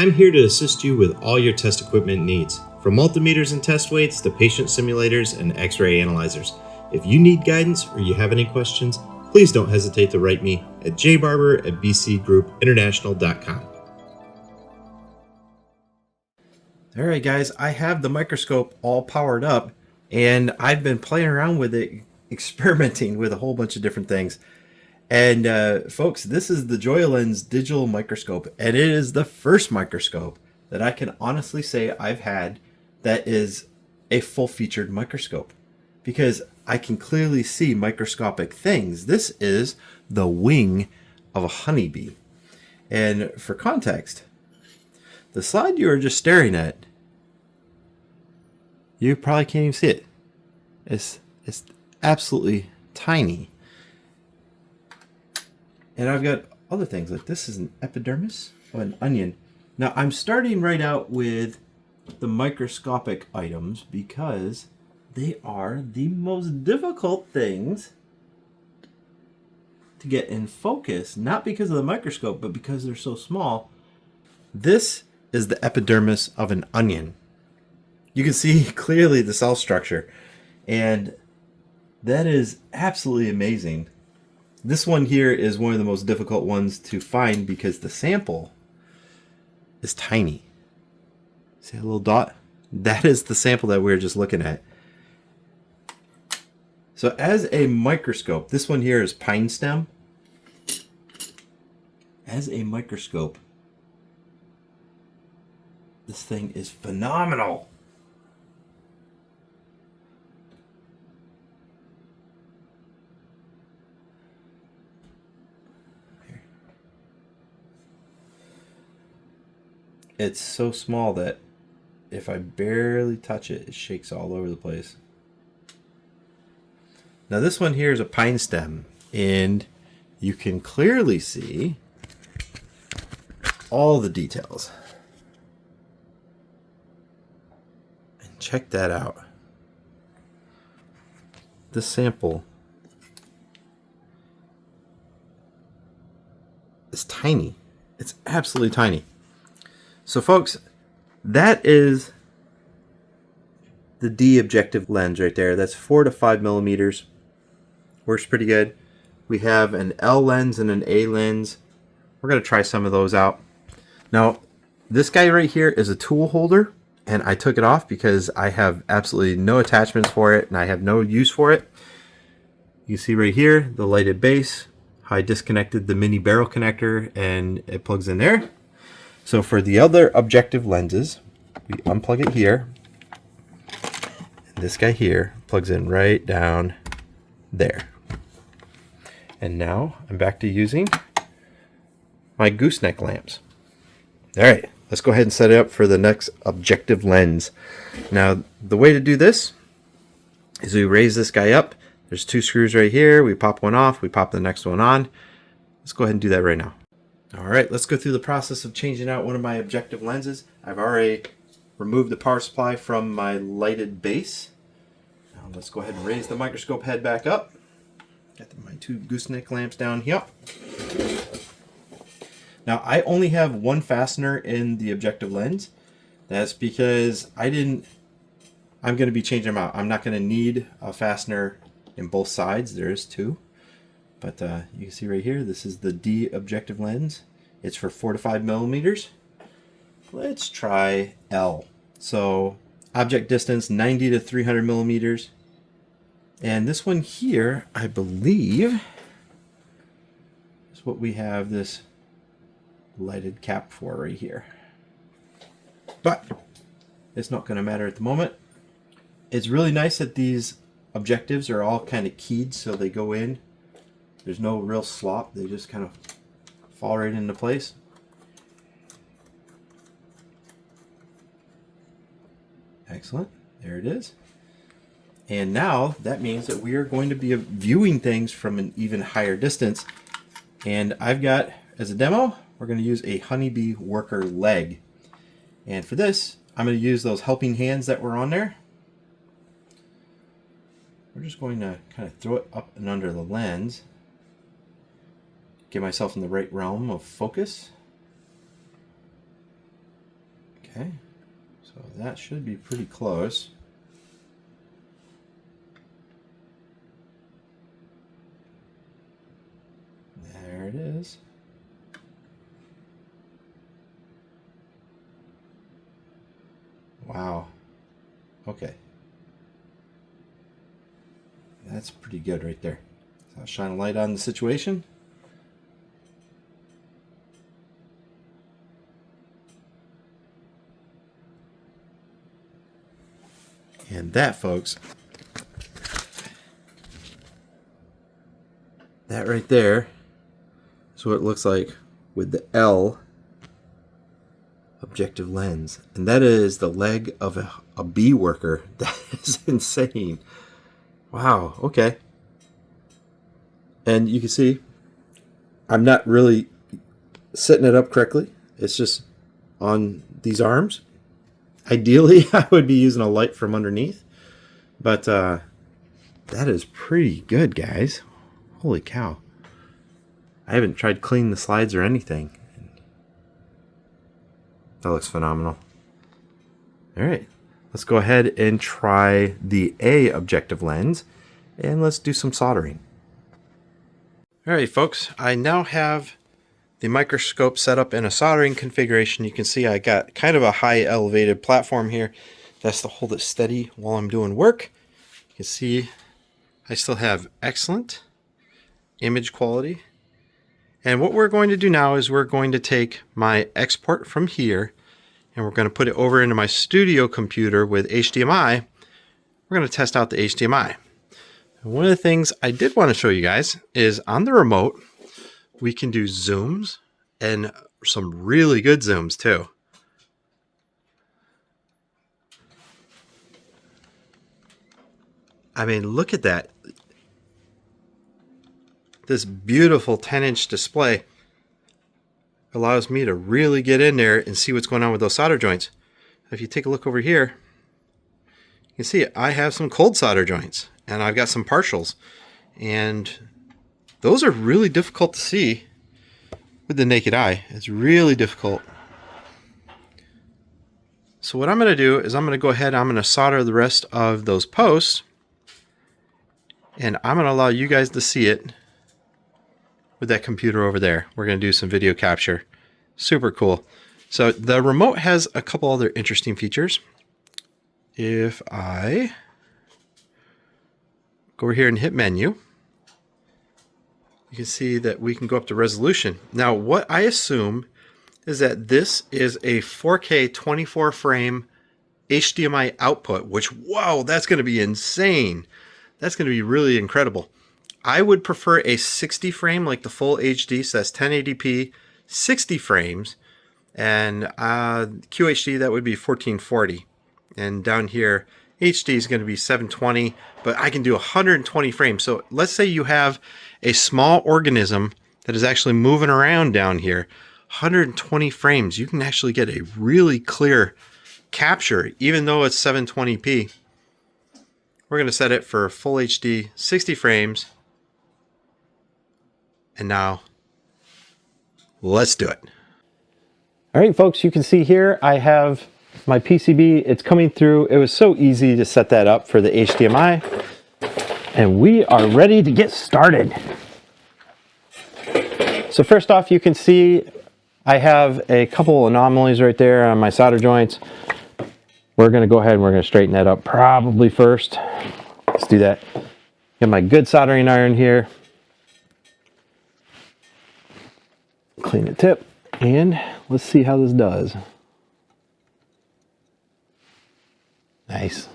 I'm here to assist you with all your test equipment needs, from multimeters and test weights to patient simulators and x-ray analyzers. If you need guidance or you have any questions, please don't hesitate to write me at jbarber@bcgroupinternational.com. Alright guys, I have the microscope all powered up and I've been playing around with it, experimenting with a whole bunch of different things. And folks, this is the Joyalens digital microscope, and it is the first microscope that I can honestly say I've had that is a full-featured microscope, because I can clearly see microscopic things. This is the wing of a honeybee. And for context, the slide you are just staring at, you probably can't even see it. It's absolutely tiny. And I've got other things, like this is an epidermis of an onion. Now I'm starting right out with the microscopic items because they are the most difficult things to get in focus, not because of the microscope, but because they're so small. This is the epidermis of an onion. You can see clearly the cell structure, and that is absolutely amazing. This one here is one of the most difficult ones to find because the sample is tiny. See a little dot? That is the sample that we were just looking at. So as a microscope, this one here is pine stem. As a microscope, this thing is phenomenal. It's so small that if I barely touch it, it shakes all over the place. Now this one here is a pine stem, and you can clearly see all the details. And check that out. This sample is tiny. It's absolutely tiny. So folks, that is the D objective lens right there. That's 4 to 5 millimeters. Works pretty good. We have an L lens and an A lens. We're going to try some of those out. Now, this guy right here is a tool holder, and I took it off because I have absolutely no attachments for it, and I have no use for it. You see right here, the lighted base, how I disconnected the mini barrel connector, and it plugs in there. So for the other objective lenses, we unplug it here. And this guy here plugs in right down there. And now I'm back to using my gooseneck lamps. All right, let's go ahead and set it up for the next objective lens. Now, the way to do this is we raise this guy up. There's 2 screws right here. We pop one off, we pop the next one on. Let's go ahead and do that right now. All right, let's go through the process of changing out one of my objective lenses. I've already removed the power supply from my lighted base. Now let's go ahead and raise the microscope head back up. Got my 2 gooseneck lamps down here. Now I only have one fastener in the objective lens. That's because I'm going to be changing them out. I'm not going to need a fastener in both sides. There is 2. But you can see right here, this is the D objective lens. It's for 4 to 5 millimeters. Let's try L. So object distance 90 to 300 millimeters. And this one here, I believe, is what we have this lighted cap for right here. But it's not going to matter at the moment. It's really nice that these objectives are all kind of keyed so they go in. There's no real slop. They just kind of fall right into place. Excellent. There it is. And now that means that we are going to be viewing things from an even higher distance. And I've got, as a demo, we're going to use a honeybee worker leg. And for this, I'm going to use those helping hands that were on there. We're just going to kind of throw it up and under the lens. Get myself in the right realm of focus. Okay, so that should be pretty close. There it is. Wow. Okay. That's pretty good right there. So I'll shine a light on the situation. And that, folks, that right there is what it looks like with the L objective lens. And that is the leg of a bee worker. That is insane. Wow, okay. And you can see I'm not really setting it up correctly. It's just on these arms. Ideally, I would be using a light from underneath, but that is pretty good, guys. Holy cow. I haven't tried cleaning the slides or anything. That looks phenomenal. All right, let's go ahead and try the A objective lens, and let's do some soldering. All right, folks, I now have the microscope set up in a soldering configuration. You can see I got kind of a high elevated platform here. That's to hold it steady while I'm doing work. You can see I still have excellent image quality. And what we're going to do now is we're going to take my export from here and we're going to put it over into my studio computer with HDMI. We're going to test out the HDMI. And one of the things I did want to show you guys is on the remote, we can do zooms and some really good zooms too. I mean, look at that. This beautiful 10-inch display allows me to really get in there and see what's going on with those solder joints. If you take a look over here, you can see I have some cold solder joints and I've got some partials. And those are really difficult to see with the naked eye. It's really difficult. So what I'm going to do is I'm going to go ahead and I'm going to solder the rest of those posts. And I'm going to allow you guys to see it with that computer over there. We're going to do some video capture. Super cool. So the remote has a couple other interesting features. If I go over here and hit menu, you can see that we can go up to resolution. Now, what I assume is that this is a 4K 24 frame HDMI output, which, whoa, that's going to be insane. That's going to be really incredible. I would prefer a 60 frame, like the full HD, so that's 1080p, 60 frames, and QHD, that would be 1440. And down here, HD is going to be 720, but I can do 120 frames. So let's say you have a small organism that is actually moving around down here. 120 frames, you can actually get a really clear capture, even though it's 720p. We're going to set it for full HD, 60 frames. And now, let's do it. All right, folks, you can see here I have my PCB. It's coming through. It was so easy to set that up for the HDMI. And we are ready to get started. So first off, you can see I have a couple anomalies right there on my solder joints. We're going to go ahead and we're going to straighten that up probably first. Let's do that. Get my good soldering iron here. Clean the tip, and let's see how this does. Nice.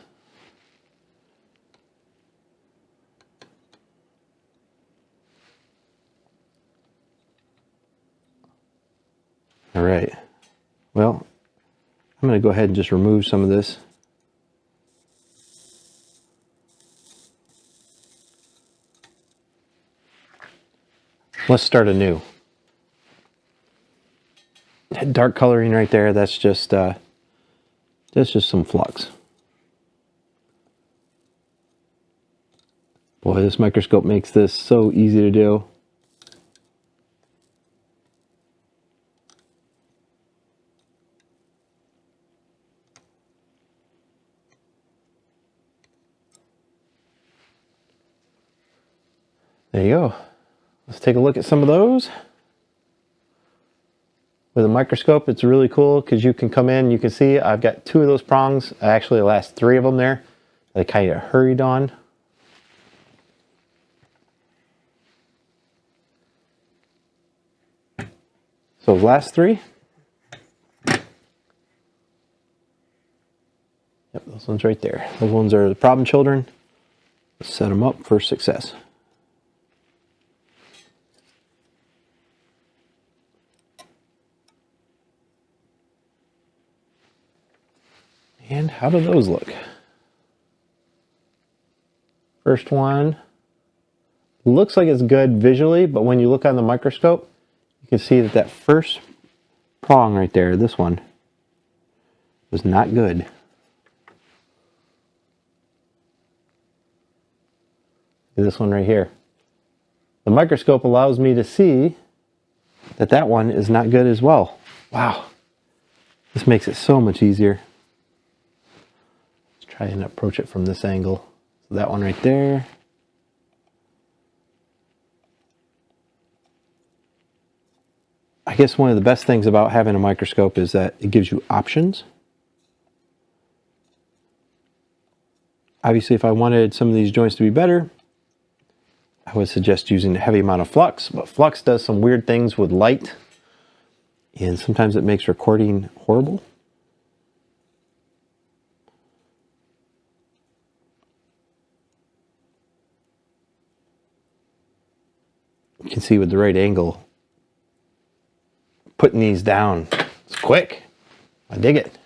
All right. Well, I'm going to go ahead and just remove some of this. Let's start anew. That dark coloring right there, that's just some flux. Boy, this microscope makes this so easy to do. There you go. Let's take a look at some of those. With a microscope, it's really cool because you can come in, you can see I've got 2 of those prongs, actually the last 3 of them there. I kind of hurried on. So last 3. Yep, those ones right there. Those ones are the problem children. Let's set them up for success. And how do those look? First one looks like it's good visually, but when you look on the microscope, you can see that first prong right there, this one, was not good. This one right here. The microscope allows me to see that that one is not good as well. Wow. This makes it so much easier. Let's try and approach it from this angle. So that one right there. I guess one of the best things about having a microscope is that it gives you options. Obviously, if I wanted some of these joints to be better, I would suggest using a heavy amount of flux, but flux does some weird things with light, and sometimes it makes recording horrible. You can see with the right angle, putting these down, it's quick. I dig it.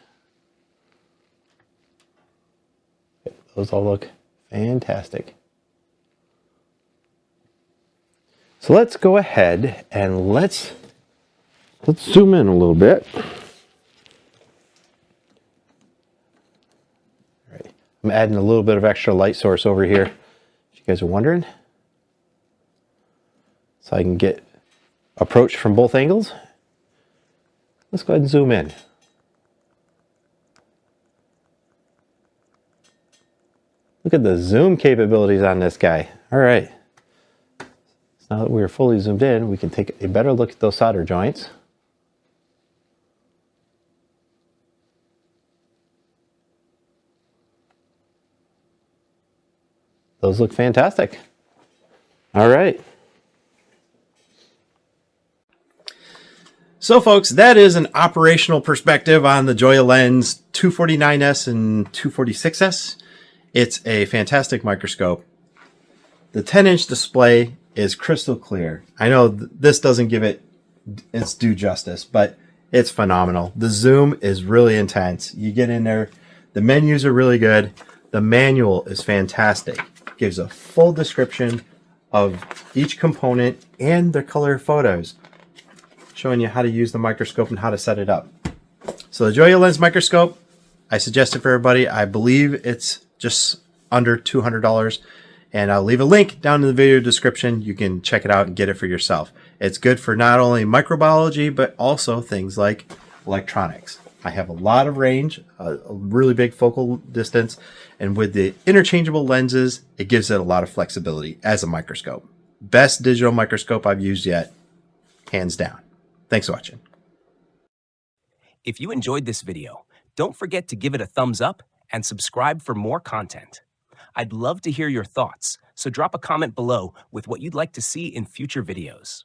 Those all look fantastic. So let's go ahead and let's zoom in a little bit. All right. I'm adding a little bit of extra light source over here, if you guys are wondering. So I can get approach from both angles. Let's go ahead and zoom in. Look at the zoom capabilities on this guy. All right. Now that we're fully zoomed in, we can take a better look at those solder joints. Those look fantastic. All right. So folks, that is an operational perspective on the Joyalens 249S and 246S. It's a fantastic microscope. The 10-inch display is crystal clear. I know this doesn't give it its due justice, but it's phenomenal. The zoom is really intense. You get in there, the menus are really good. The manual is fantastic. It gives a full description of each component and the color photos, showing you how to use the microscope and how to set it up. So the Joyalens microscope, I suggest it for everybody. I believe it's just under $200. And I'll leave a link down in the video description. You can check it out and get it for yourself. It's good for not only microbiology, but also things like electronics. I have a lot of range, a really big focal distance, and with the interchangeable lenses, it gives it a lot of flexibility as a microscope. Best digital microscope I've used yet, hands down. Thanks for watching. If you enjoyed this video, don't forget to give it a thumbs up and subscribe for more content. I'd love to hear your thoughts, so drop a comment below with what you'd like to see in future videos.